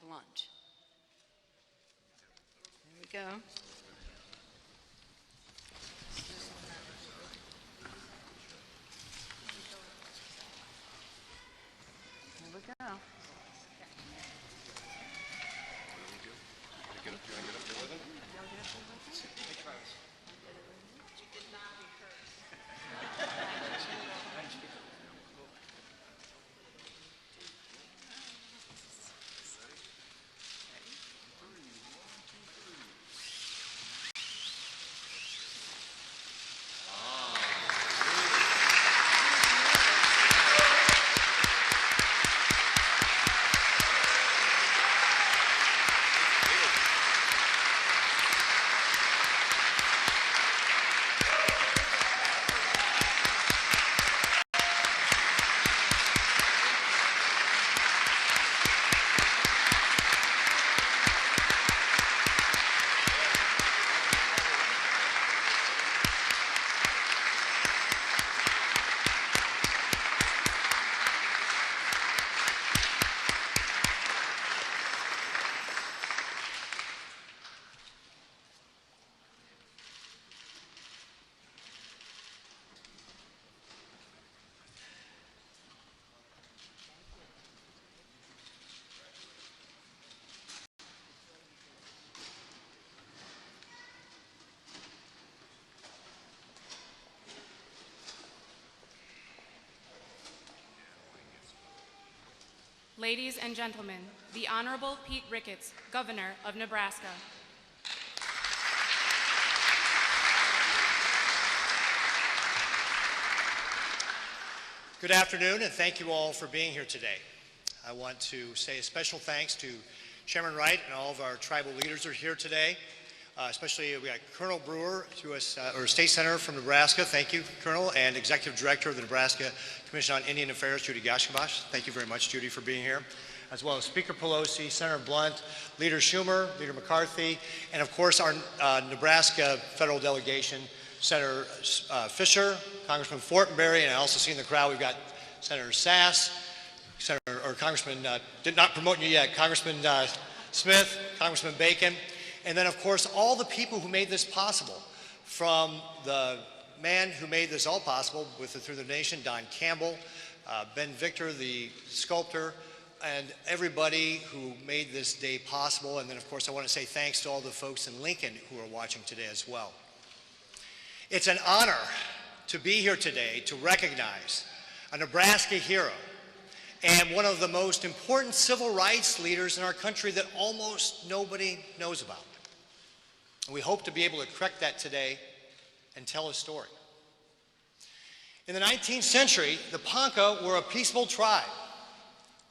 blunt. There we go. There we go. Ladies and gentlemen, the Honorable Pete Ricketts, Governor of Nebraska. Good afternoon, and thank you all for being here today. I want to say a special thanks to Chairman Wright and all of our tribal leaders who are here today. Especially we got Colonel Brewer, or State Senator from Nebraska. Thank you, Colonel, and Executive Director of the Nebraska Commission on Indian Affairs, Judy Gashkabash. Thank you very much, Judy, for being here. As well as Speaker Pelosi, Senator Blunt, Leader Schumer, Leader McCarthy, and of course our Nebraska federal delegation, Senator Fischer, Congressman Fortenberry, and I also see in the crowd we've got Senator Sass, Congressman, not promoting you yet, Congressman Smith, Congressman Bacon, and then of course all the people who made this possible, from the man who made this all possible through the nation, Don Campbell, Ben Victor, the sculptor, and everybody who made this day possible. And then of course I want to say thanks to all the folks in Lincoln who are watching today as well. It's an honor to be here today to recognize a Nebraska hero and one of the most important civil rights leaders in our country that almost nobody knows about. We hope to be able to correct that today and tell his story. In the 19th century, the Ponca were a peaceful tribe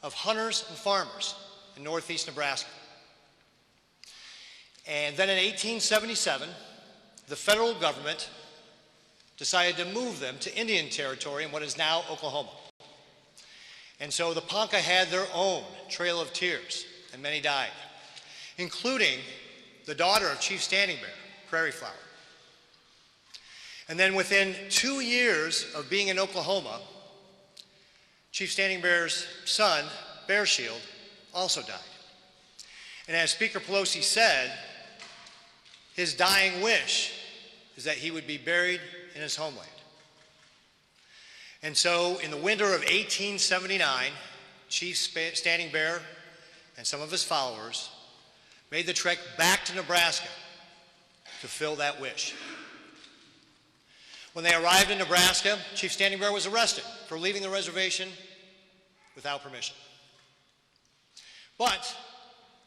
of hunters and farmers in northeast Nebraska. And then in 1877, the federal government decided to move them to Indian Territory in what is now Oklahoma. And so the Ponca had their own Trail of Tears, and many died, including the daughter of Chief Standing Bear, Prairie Flower. And then within 2 years of being in Oklahoma, Chief Standing Bear's son, Bear Shield, also died. And as Speaker Pelosi said, his dying wish is that he would be buried in his homeland. And so in the winter of 1879, Chief Standing Bear and some of his followers made the trek back to Nebraska to fill that wish. When they arrived in Nebraska, Chief Standing Bear was arrested for leaving the reservation without permission. But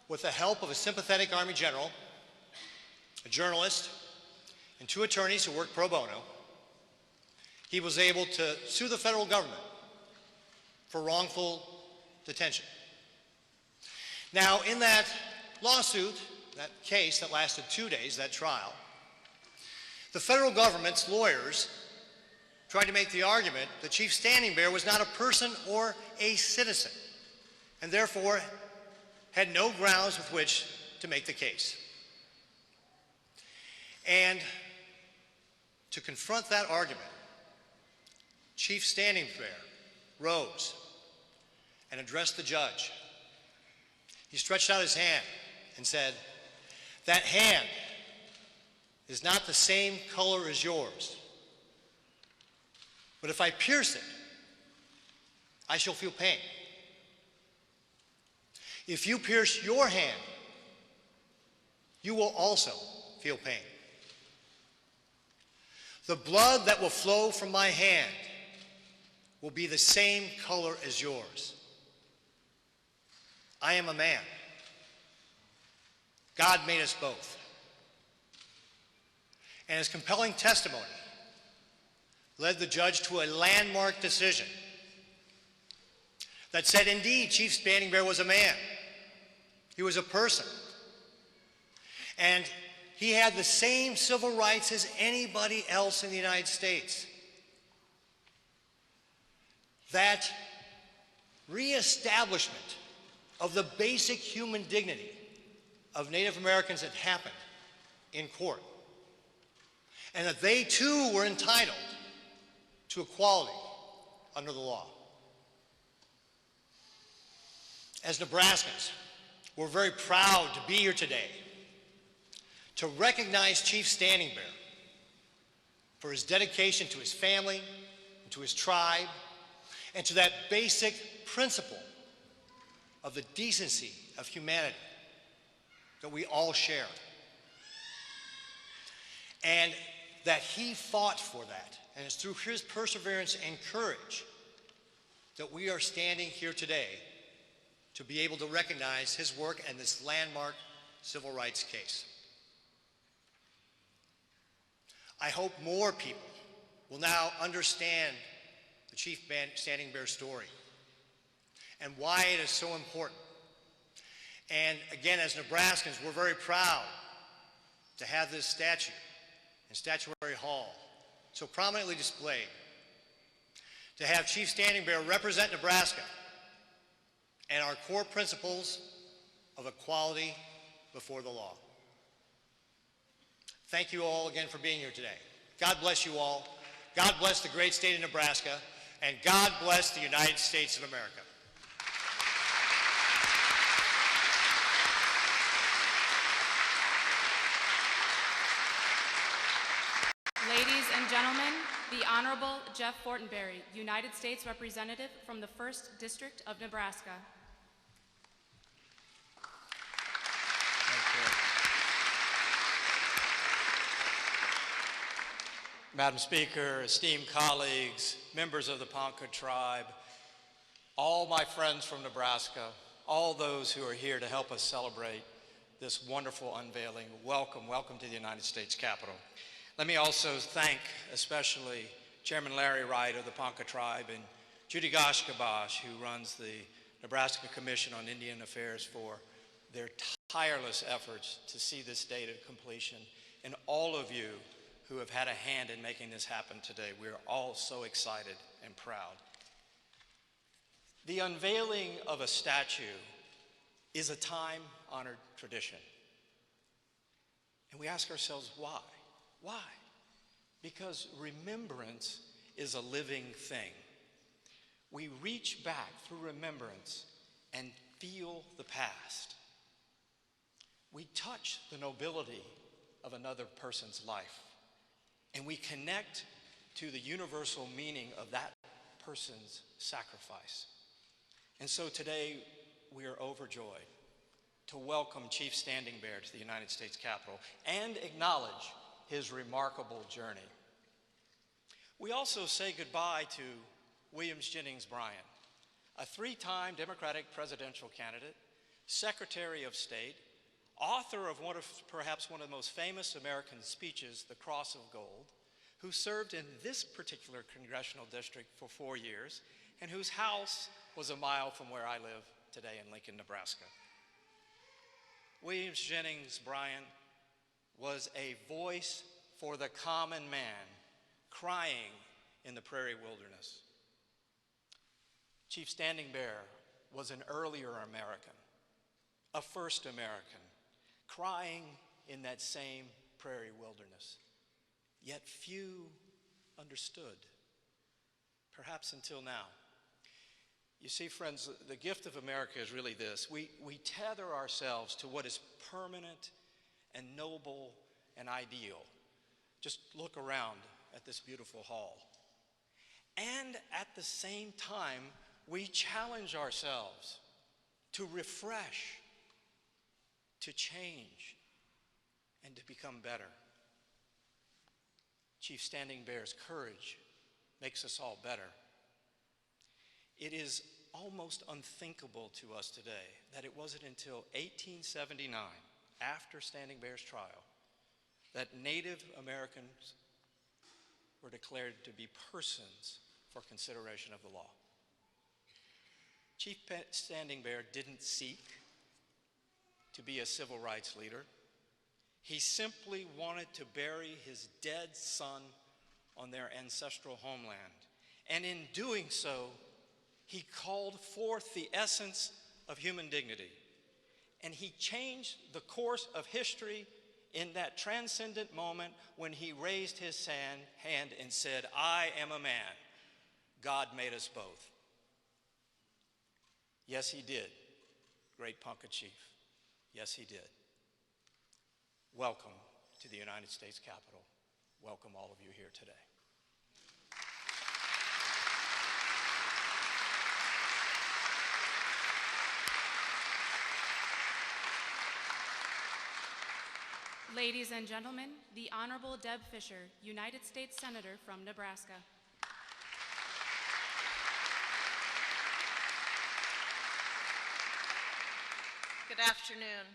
with the help of a sympathetic Army general, a journalist, and 2 attorneys who worked pro bono, he was able to sue the federal government for wrongful detention. Now, in that lawsuit, that case that lasted 2 days, that trial, the federal government's lawyers tried to make the argument that Chief Standing Bear was not a person or a citizen, and therefore had no grounds with which to make the case. And to confront that argument, Chief Standing Bear rose and addressed the judge. He stretched out his hand and said, "That hand is not the same color as yours, but if I pierce it, I shall feel pain. If you pierce your hand, you will also feel pain. The blood that will flow from my hand will be the same color as yours. I am a man. God made us both." And his compelling testimony led the judge to a landmark decision that said, indeed, Chief Standing Bear was a man. He was a person. And he had the same civil rights as anybody else in the United States. That reestablishment of the basic human dignity of Native Americans had happened in court, and that they too were entitled to equality under the law. As Nebraskans, we're very proud to be here today to recognize Chief Standing Bear for his dedication to his family, and to his tribe, and to that basic principle of the decency of humanity that we all share. And that he fought for that. And it's through his perseverance and courage that we are standing here today to be able to recognize his work and this landmark civil rights case. I hope more people will now understand the Chief Standing Bear story and why it is so important. And again, as Nebraskans, we're very proud to have this statue in Statuary Hall so prominently displayed, to have Chief Standing Bear represent Nebraska and our core principles of equality before the law. Thank you all again for being here today. God bless you all. God bless the great state of Nebraska, and God bless the United States of America. Ladies and gentlemen, the Honorable Jeff Fortenberry, United States Representative from the 1st District of Nebraska. Madam Speaker, esteemed colleagues, members of the Ponca tribe, all my friends from Nebraska, all those who are here to help us celebrate this wonderful unveiling, welcome to the United States Capitol. Let me also thank especially Chairman Larry Wright of the Ponca tribe and Judy Goshkabosh, who runs the Nebraska Commission on Indian Affairs, for their tireless efforts to see this day to completion, and all of you who have had a hand in making this happen today. We are all so excited and proud. The unveiling of a statue is a time-honored tradition. And we ask ourselves, why? Why? Because remembrance is a living thing. We reach back through remembrance and feel the past. We touch the nobility of another person's life, and we connect to the universal meaning of that person's sacrifice. And so today we are overjoyed to welcome Chief Standing Bear to the United States Capitol and acknowledge his remarkable journey. We also say goodbye to Williams Jennings Bryan, a three-time Democratic presidential candidate, Secretary of State, author of perhaps one of the most famous American speeches, The Cross of Gold, who served in this particular congressional district for 4 years, and whose house was a mile from where I live today in Lincoln, Nebraska. Williams Jennings Bryan was a voice for the common man crying in the prairie wilderness. Chief Standing Bear was an earlier American, a first American, crying in that same prairie wilderness. Yet few understood, perhaps until now. You see, friends, the gift of America is really this. We tether ourselves to what is permanent and noble and ideal. Just look around at this beautiful hall. And at the same time, we challenge ourselves to refresh, to change, and to become better. Chief Standing Bear's courage makes us all better. It is almost unthinkable to us today that it wasn't until 1879, after Standing Bear's trial, that Native Americans were declared to be persons for consideration of the law. Chief Standing Bear didn't seek to be a civil rights leader. He simply wanted to bury his dead son on their ancestral homeland. And in doing so, he called forth the essence of human dignity. And he changed the course of history in that transcendent moment when he raised his hand and said, "I am a man. God made us both." Yes, he did, great Ponca chief. Yes, he did. Welcome to the United States Capitol. Welcome all of you here today. Ladies and gentlemen, the Honorable Deb Fischer, United States Senator from Nebraska. Good afternoon.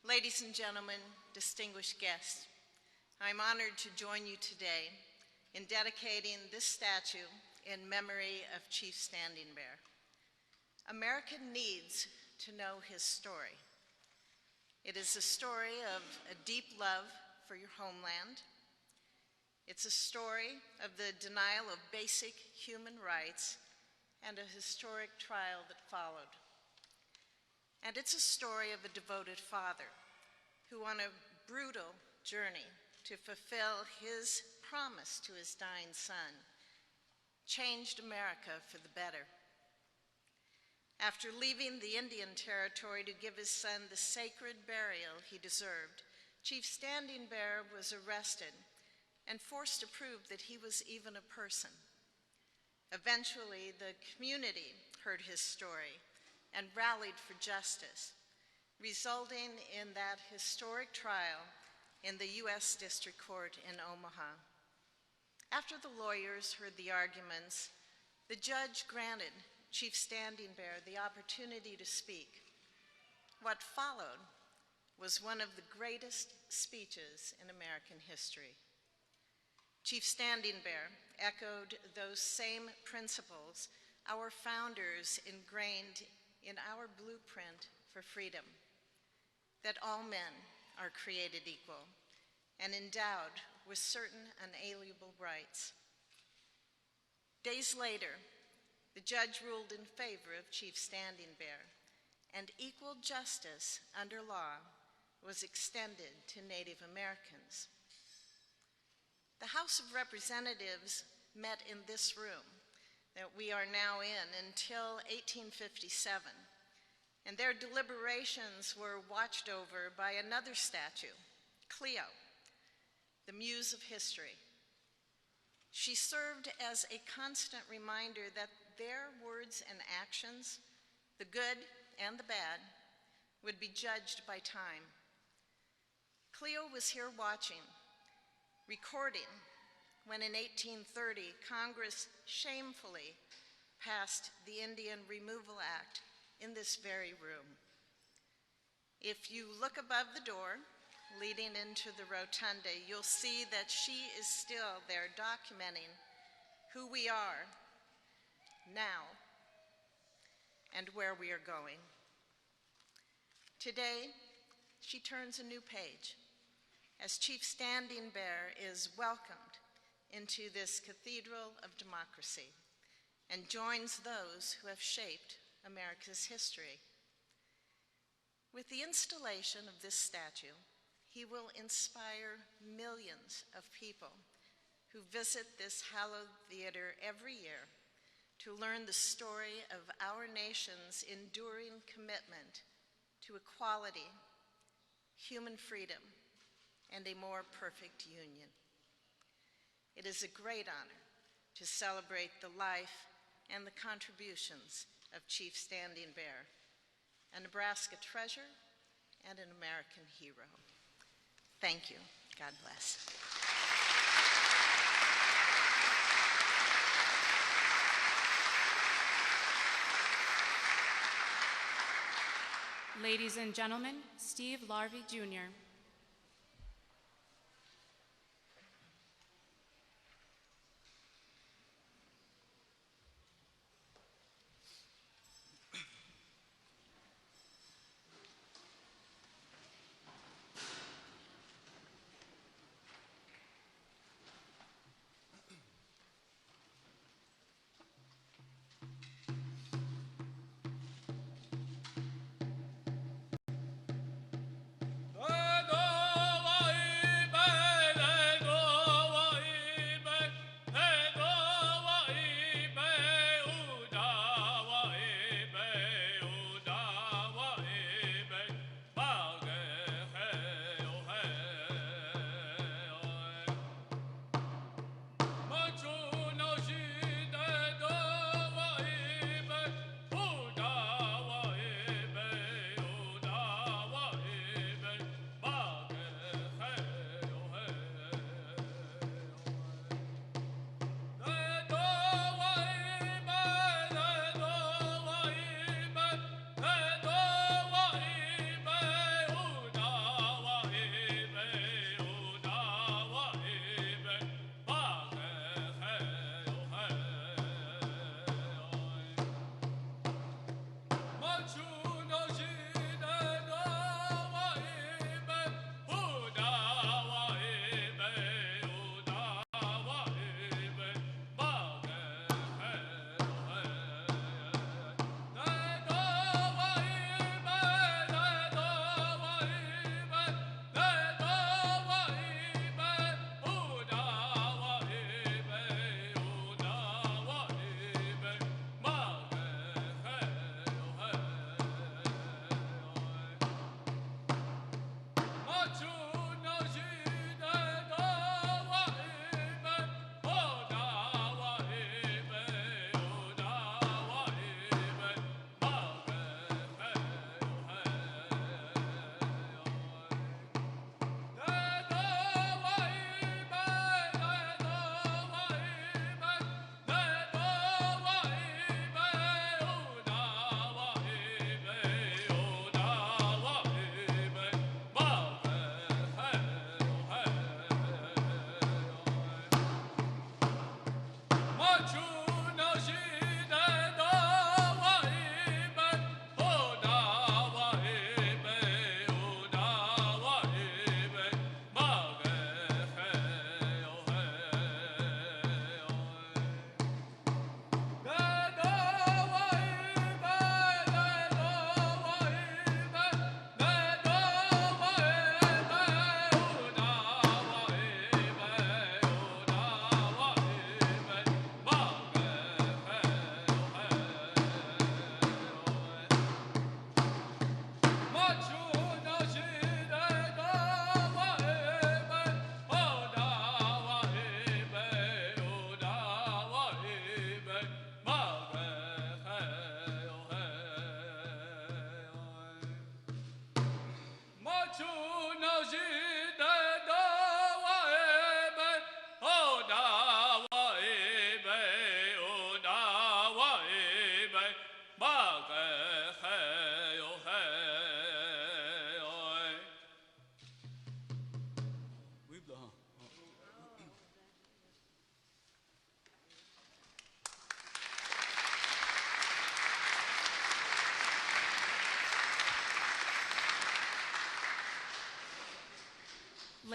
Ladies and gentlemen, distinguished guests, I'm honored to join you today in dedicating this statue in memory of Chief Standing Bear. America needs to know his story. It is a story of a deep love for your homeland. It's a story of the denial of basic human rights and a historic trial that followed. And it's a story of a devoted father who, on a brutal journey to fulfill his promise to his dying son, changed America for the better. After leaving the Indian Territory to give his son the sacred burial he deserved, Chief Standing Bear was arrested and forced to prove that he was even a person. Eventually, the community heard his story and rallied for justice, resulting in that historic trial in the U.S. District Court in Omaha. After the lawyers heard the arguments, the judge granted Chief Standing Bear the opportunity to speak. What followed was one of the greatest speeches in American history. Chief Standing Bear echoed those same principles our founders ingrained in our blueprint for freedom, that all men are created equal and endowed with certain unalienable rights. Days later, the judge ruled in favor of Chief Standing Bear, and equal justice under law was extended to Native Americans. The House of Representatives met in this room that we are now in until 1857, and their deliberations were watched over by another statue, Cleo, the muse of history. She served as a constant reminder that their words and actions, the good and the bad, would be judged by time. Cleo was here watching, recording when in 1830 Congress shamefully passed the Indian Removal Act in this very room. If you look above the door leading into the rotunda, you'll see that she is still there documenting who we are now and where we are going. Today, she turns a new page as Chief Standing Bear is welcomed into this cathedral of democracy and joins those who have shaped America's history. With the installation of this statue, he will inspire millions of people who visit this hallowed theater every year to learn the story of our nation's enduring commitment to equality, human freedom, and a more perfect union. It is a great honor to celebrate the life and the contributions of Chief Standing Bear, a Nebraska treasure and an American hero. Thank you. God bless. Ladies and gentlemen, Steve Larvey, Jr.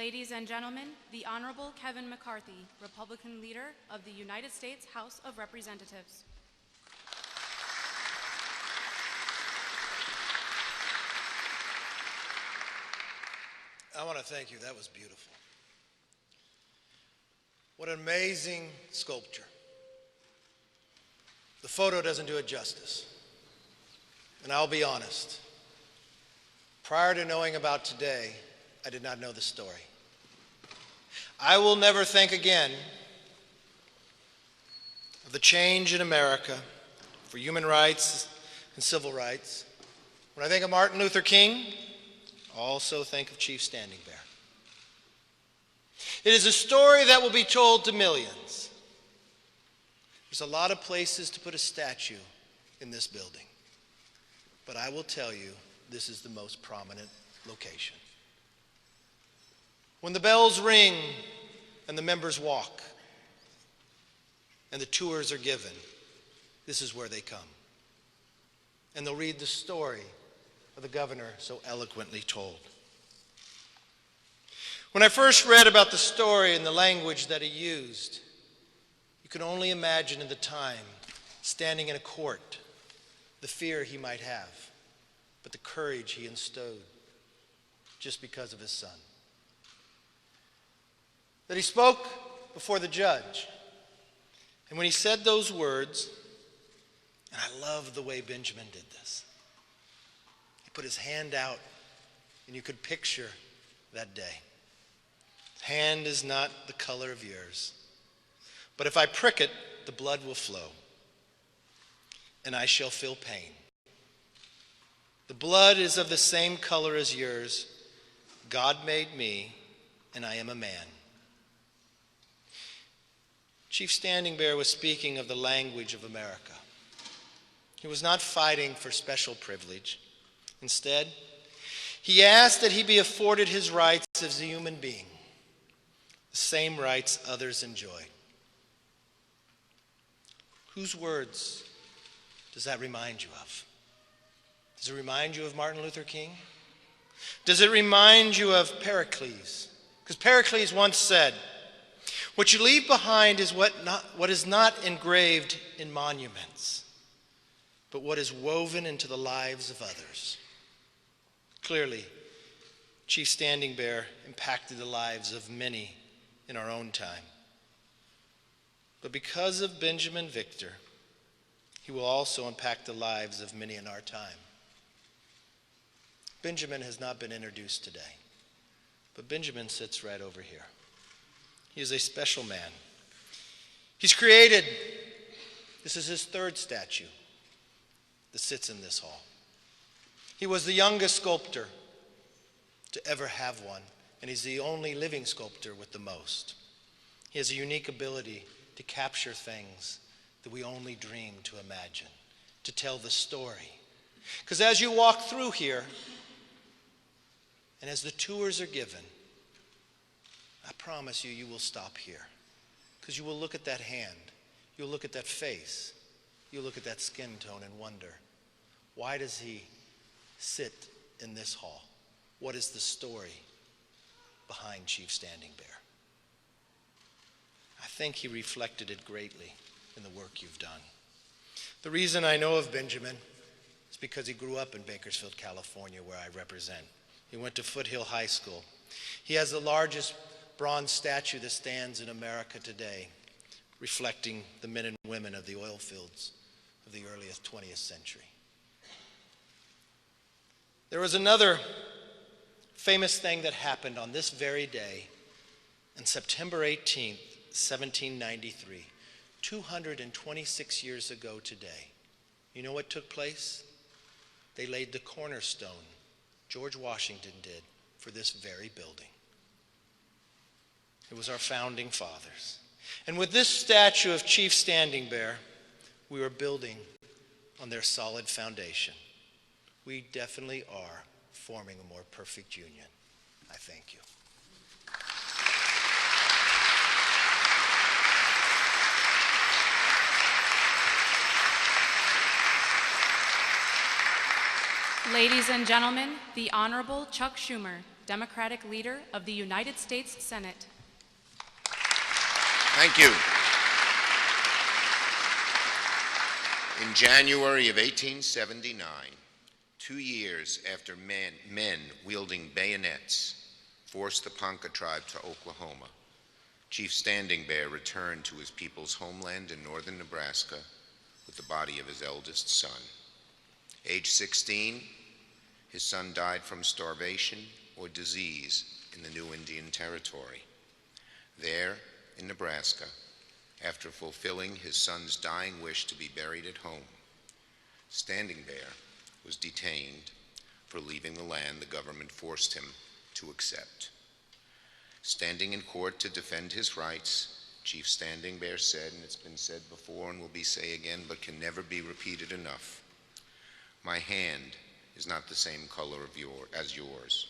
Ladies and gentlemen, the Honorable Kevin McCarthy, Republican Leader of the United States House of Representatives. I want to thank you. That was beautiful. What an amazing sculpture. The photo doesn't do it justice. And I'll be honest. Prior to knowing about today, I did not know the story. I will never think again of the change in America for human rights and civil rights. When I think of Martin Luther King, I also think of Chief Standing Bear. It is a story that will be told to millions. There's a lot of places to put a statue in this building, but I will tell you, this is the most prominent location. When the bells ring and the members walk and the tours are given, this is where they come. And they'll read the story of the governor so eloquently told. When I first read about the story and the language that he used, you can only imagine in the time, standing in a court, the fear he might have, but the courage he instilled just because of his son. That he spoke before the judge. And when he said those words, and I love the way Benjamin did this, he put his hand out, and you could picture that day. His hand is not the color of yours, but if I prick it, the blood will flow, and I shall feel pain. The blood is of the same color as yours. God made me, and I am a man. Chief Standing Bear was speaking of the language of America. He was not fighting for special privilege. Instead, he asked that he be afforded his rights as a human being, the same rights others enjoy. Whose words does that remind you of? Does it remind you of Martin Luther King? Does it remind you of Pericles? Because Pericles once said, "What you leave behind is what is not engraved in monuments, but what is woven into the lives of others." Clearly, Chief Standing Bear impacted the lives of many in our own time. But because of Benjamin Victor, he will also impact the lives of many in our time. Benjamin has not been introduced today, but Benjamin sits right over here. He is a special man. He's created, this is his third statue that sits in this hall. He was the youngest sculptor to ever have one, and he's the only living sculptor with the most. He has a unique ability to capture things that we only dream to imagine, to tell the story. Because as you walk through here, and as the tours are given, I promise you, you will stop here. Because you will look at that hand, you'll look at that face, you'll look at that skin tone and wonder, why does he sit in this hall? What is the story behind Chief Standing Bear? I think he reflected it greatly in the work you've done. The reason I know of Benjamin is because he grew up in Bakersfield, California, where I represent. He went to Foothill High School. He has the largest bronze statue that stands in America today, reflecting the men and women of the oil fields of the earliest 20th century. There was another famous thing that happened on this very day, on September 18th, 1793, 226 years ago today. You know what took place? They laid the cornerstone, George Washington did, for this very building. It was our founding fathers. And with this statue of Chief Standing Bear, we are building on their solid foundation. We definitely are forming a more perfect union. I thank you. Ladies and gentlemen, the Honorable Chuck Schumer, Democratic Leader of the United States Senate. Thank you. In January of 1879, 2 years after men wielding bayonets forced the Ponca tribe to Oklahoma, Chief Standing Bear returned to his people's homeland in northern Nebraska with the body of his eldest son. Age 16, his son died from starvation or disease in the new Indian Territory. There, in Nebraska, after fulfilling his son's dying wish to be buried at home, Standing Bear was detained for leaving the land the government forced him to accept. Standing in court to defend his rights, Chief Standing Bear said, and it's been said before and will be said again, but can never be repeated enough, "My hand is not the same color as yours,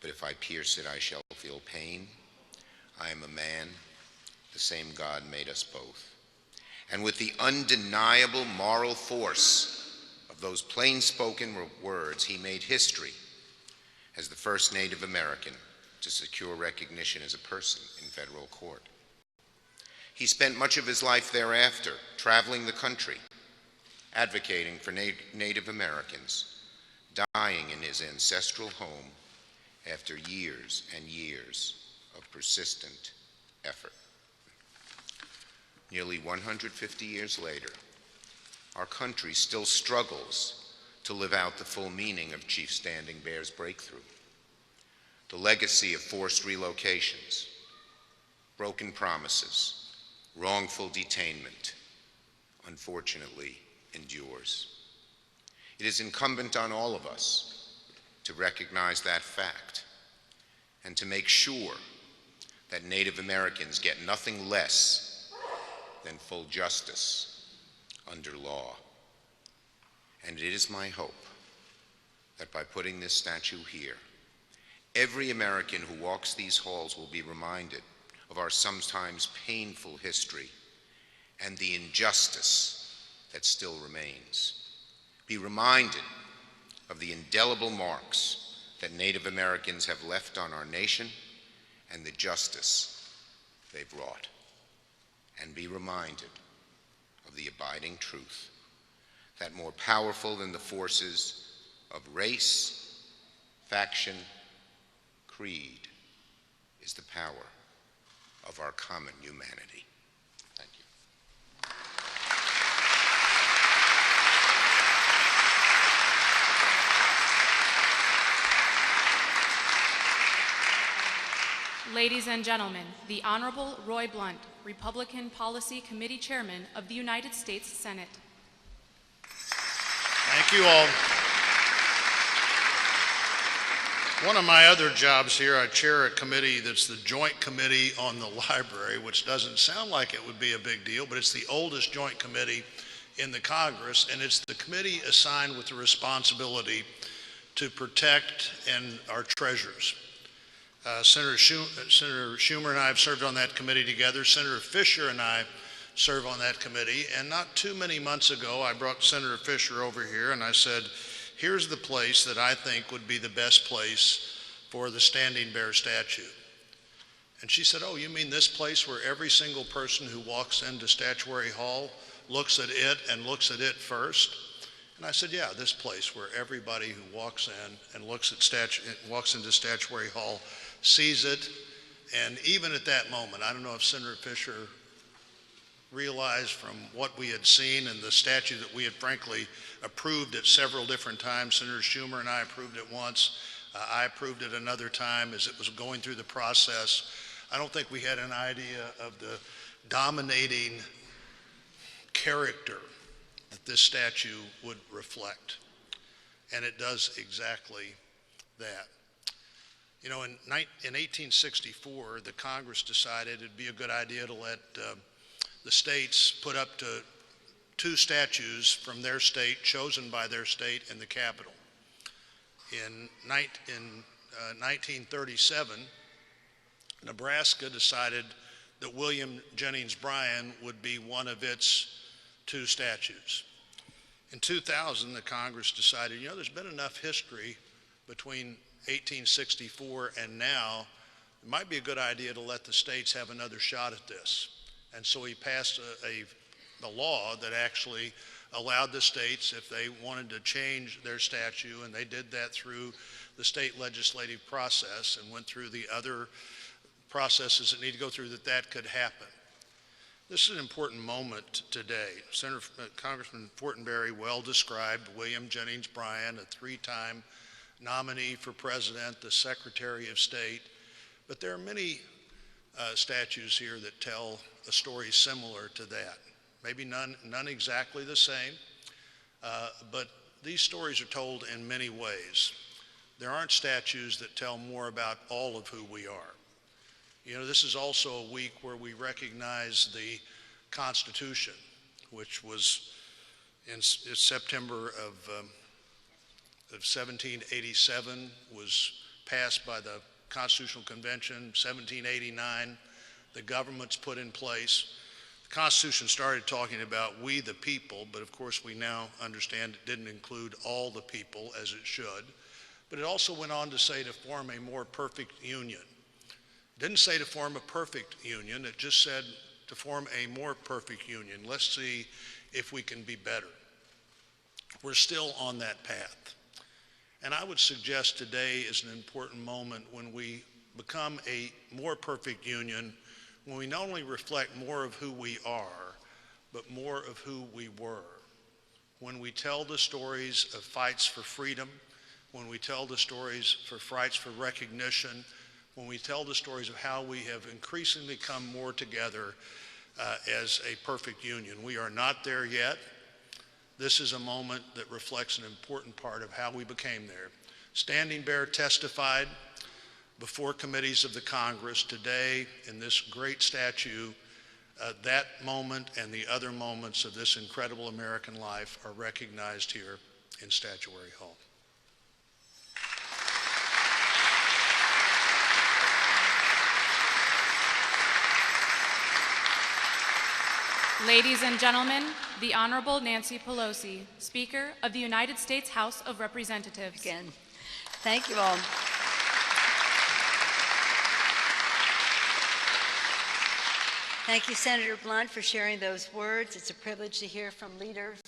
but if I pierce it, I shall feel pain. I am a man, the same God made us both." And with the undeniable moral force of those plain-spoken words, he made history as the first Native American to secure recognition as a person in federal court. He spent much of his life thereafter traveling the country, advocating for Native Americans, dying in his ancestral home after years and years of persistent effort. Nearly 150 years later, our country still struggles to live out the full meaning of Chief Standing Bear's breakthrough. The legacy of forced relocations, broken promises, wrongful detainment, unfortunately endures. It is incumbent on all of us to recognize that fact and to make sure that Native Americans get nothing less than full justice under law. And it is my hope that by putting this statue here, every American who walks these halls will be reminded of our sometimes painful history and the injustice that still remains. Be reminded of the indelible marks that Native Americans have left on our nation and the justice they've wrought. And be reminded of the abiding truth that more powerful than the forces of race, faction, creed is the power of our common humanity. Thank you. Ladies and gentlemen, the Honorable Roy Blunt, Republican Policy Committee Chairman of the United States Senate. Thank you all. One of my other jobs here, I chair a committee that's the Joint Committee on the Library, which doesn't sound like it would be a big deal, but it's the oldest joint committee in the Congress, and it's the committee assigned with the responsibility to protect our treasures. Senator Schumer and I have served on that committee together. Senator Fischer and I serve on that committee, and not too many months ago, I brought Senator Fischer over here and I said, here's the place that I think would be the best place for the Standing Bear statue. And she said, oh, you mean this place where every single person who walks into Statuary Hall looks at it and looks at it first? And I said, yeah, this place where everybody who walks in and walks into Statuary Hall sees it. And even at that moment, I don't know if Senator Fischer realized from what we had seen and the statue that we had frankly approved at several different times. Senator Schumer and I approved it once. I approved it another time as it was going through the process. I don't think we had an idea of the dominating character that this statue would reflect. And it does exactly that. You know, in 1864, the Congress decided it'd be a good idea to let the states put up to 2 statues from their state, chosen by their state in the Capitol. In 1937, Nebraska decided that William Jennings Bryan would be one of its 2 statues. In 2000, the Congress decided, you know, there's been enough history between 1864 and now, it might be a good idea to let the states have another shot at this. And so he passed a law that actually allowed the states, if they wanted to change their statute, and they did that through the state legislative process and went through the other processes that need to go through, that could happen. This is an important moment today. Congressman Fortenberry well described William Jennings Bryan, a three-time nominee for president, the Secretary of State. But there are many statues here that tell a story similar to that. Maybe none exactly the same, but these stories are told in many ways. There aren't statues that tell more about all of who we are. You know, this is also a week where we recognize the Constitution, which was in September of 1787, was passed by the Constitutional Convention. 1789, the government's put in place. The Constitution started talking about we the people, but of course we now understand it didn't include all the people as it should. But it also went on to say to form a more perfect union. It didn't say to form a perfect union, it just said to form a more perfect union. Let's see if we can be better. We're still on that path. And I would suggest today is an important moment when we become a more perfect union, when we not only reflect more of who we are, but more of who we were. When we tell the stories of fights for freedom, when we tell the stories for fights for recognition, when we tell the stories of how we have increasingly come more together as a perfect union. We are not there yet. This is a moment that reflects an important part of how we became there. Standing Bear testified before committees of the Congress today in this great statue. That moment and the other moments of this incredible American life are recognized here in Statuary Hall. Ladies and gentlemen, the Honorable Nancy Pelosi, Speaker of the United States House of Representatives. Again, thank you all. Thank you, Senator Blunt, for sharing those words. It's a privilege to hear from leaders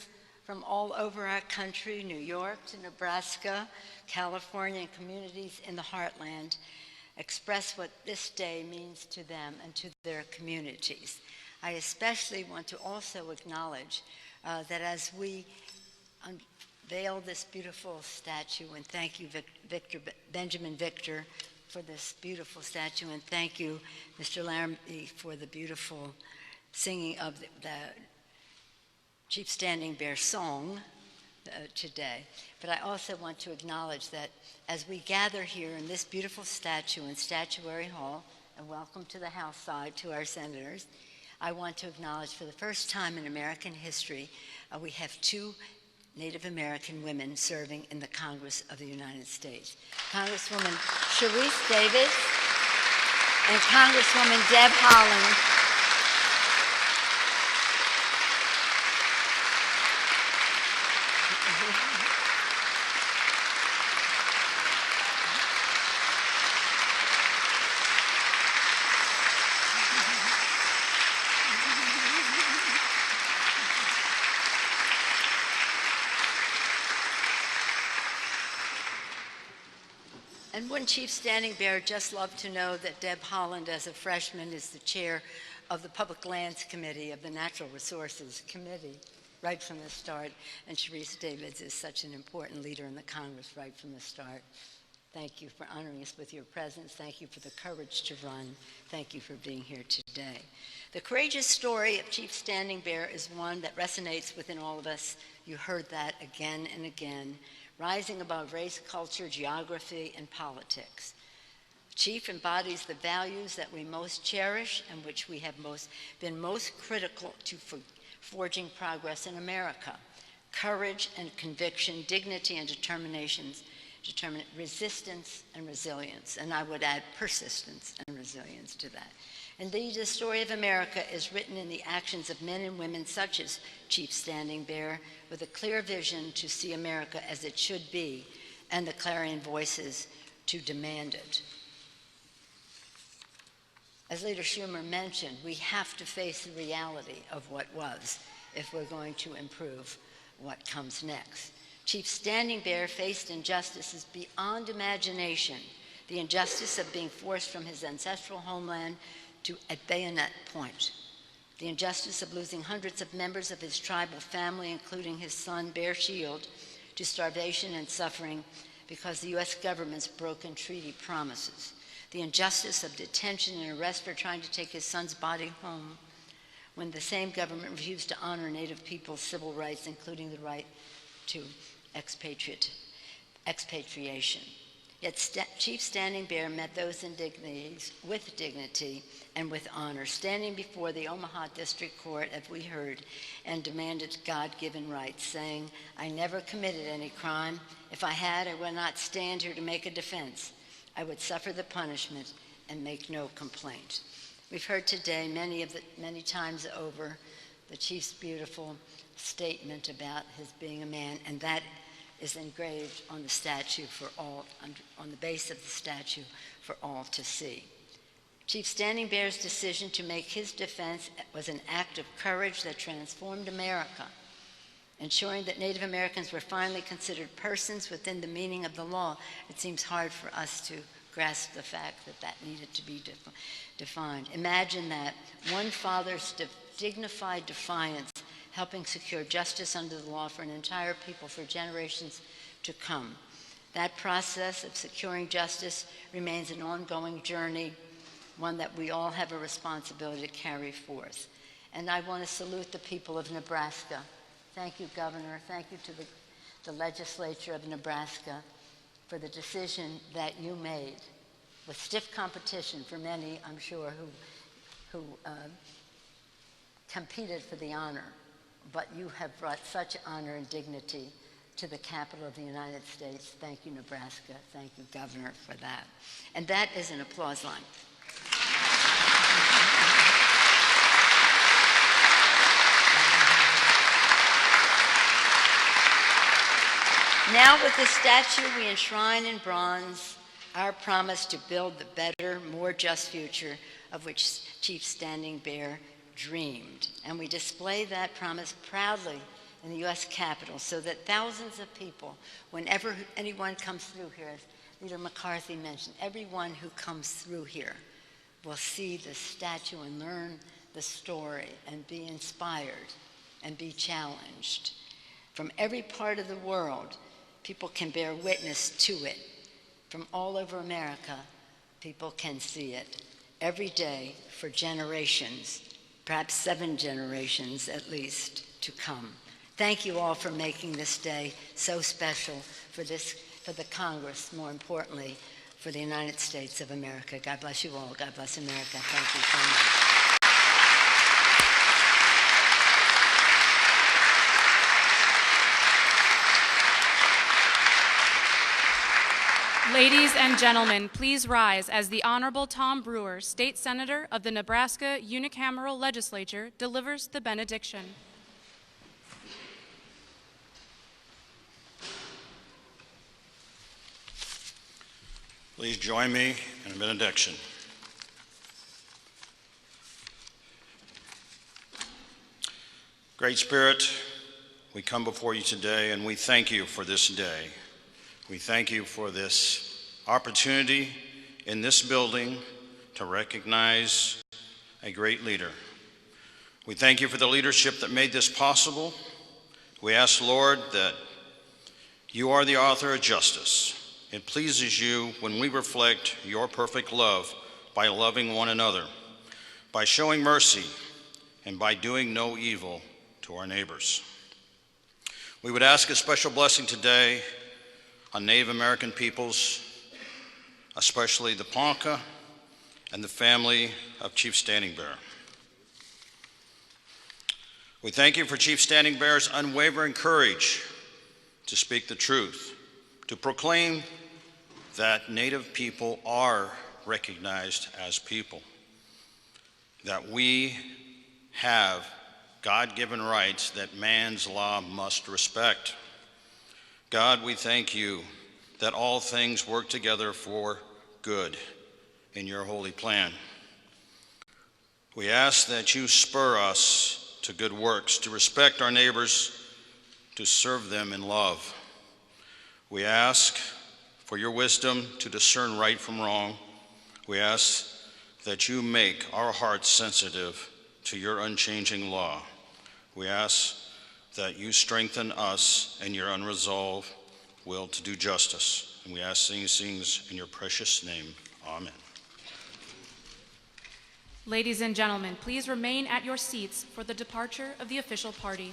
from all over our country, New York to Nebraska, California, and communities in the heartland, express what this day means to them and to their communities. I especially want to also acknowledge that as we unveil this beautiful statue, and thank you, Benjamin Victor, for this beautiful statue, and thank you, Mr. Laramie, for the beautiful singing of the Chief Standing Bear song today. But I also want to acknowledge that as we gather here in this beautiful statue in Statuary Hall, and welcome to the House side to our senators, I want to acknowledge for the first time in American history, we have two Native American women serving in the Congress of the United States. Congresswoman Sharice Davis and Congresswoman Deb Haaland. And wouldn't Chief Standing Bear just love to know that Deb Haaland, as a freshman, is the chair of the Public Lands Committee of the Natural Resources Committee right from the start. And Sharice Davids is such an important leader in the Congress right from the start. Thank you for honoring us with your presence. Thank you for the courage to run. Thank you for being here today. The courageous story of Chief Standing Bear is one that resonates within all of us. You heard that again and again. Rising above race, culture, geography, and politics. Chief embodies the values that we most cherish and which we have been most critical to forging progress in America. Courage and conviction, dignity and resistance and resilience, and I would add persistence and resilience to that. Indeed, the story of America is written in the actions of men and women such as Chief Standing Bear, with a clear vision to see America as it should be, and the clarion voices to demand it. As Leader Schumer mentioned, we have to face the reality of what was if we're going to improve what comes next. Chief Standing Bear faced injustices beyond imagination, the injustice of being forced from his ancestral homeland to a bayonet point, The injustice of losing hundreds of members of his tribal family, including his son, Bear Shield, to starvation and suffering because the U.S. government's broken treaty promises. The injustice of detention and arrest for trying to take his son's body home when the same government refused to honor Native people's civil rights, including the right to expatriation. Yet Chief Standing Bear met those indignities with dignity and with honor, standing before the Omaha District Court, as we heard, and demanded God-given rights, saying, "I never committed any crime. If I had, I would not stand here to make a defense. I would suffer the punishment and make no complaint." We've heard today many times over the Chief's beautiful statement about his being a man, and that is engraved on the statue for all, on the base of the statue for all to see. Chief Standing Bear's decision to make his defense was an act of courage that transformed America, ensuring that Native Americans were finally considered persons within the meaning of the law. It seems hard for us to grasp the fact that that needed to be defined. Imagine that, one father's dignified defiance helping secure justice under the law for an entire people for generations to come. That process of securing justice remains an ongoing journey, one that we all have a responsibility to carry forth. And I want to salute the people of Nebraska. Thank you, Governor. Thank you to the legislature of Nebraska for the decision that you made with stiff competition for many, I'm sure, who competed for the honor. But you have brought such honor and dignity to the capital of the United States. Thank you, Nebraska. Thank you, Governor, for that. And that is an applause line. Now with this statue, we enshrine in bronze our promise to build the better, more just future of which Chief Standing Bear dreamed. And we display that promise proudly in the U.S. Capitol so that thousands of people, whenever anyone comes through here, as Leader McCarthy mentioned, everyone who comes through here will see the statue and learn the story and be inspired and be challenged. From every part of the world, people can bear witness to it. From all over America, people can see it every day for generations, perhaps 7 generations at least to come. Thank you all for making this day so special for the Congress, more importantly, for the United States of America. God bless you all. God bless America. Thank you so much. Ladies and gentlemen, please rise as the Honorable Tom Brewer, State Senator of the Nebraska Unicameral Legislature, delivers the benediction. Please join me in a benediction. Great Spirit, we come before you today and we thank you for this day. We thank you for this opportunity in this building to recognize a great leader. We thank you for the leadership that made this possible. We ask, Lord, that you are the author of justice. It pleases you when we reflect your perfect love by loving one another, by showing mercy, and by doing no evil to our neighbors. We would ask a special blessing today on Native American peoples, especially the Ponca and the family of Chief Standing Bear. We thank you for Chief Standing Bear's unwavering courage to speak the truth, to proclaim that Native people are recognized as people, that we have God-given rights that man's law must respect. God, we thank you that all things work together for good in your holy plan. We ask that you spur us to good works, to respect our neighbors, to serve them in love. We ask for your wisdom to discern right from wrong. We ask that you make our hearts sensitive to your unchanging law. We ask that you strengthen us in your unresolved will to do justice. And we ask these things in your precious name. Amen. Ladies and gentlemen, please remain at your seats for the departure of the official party.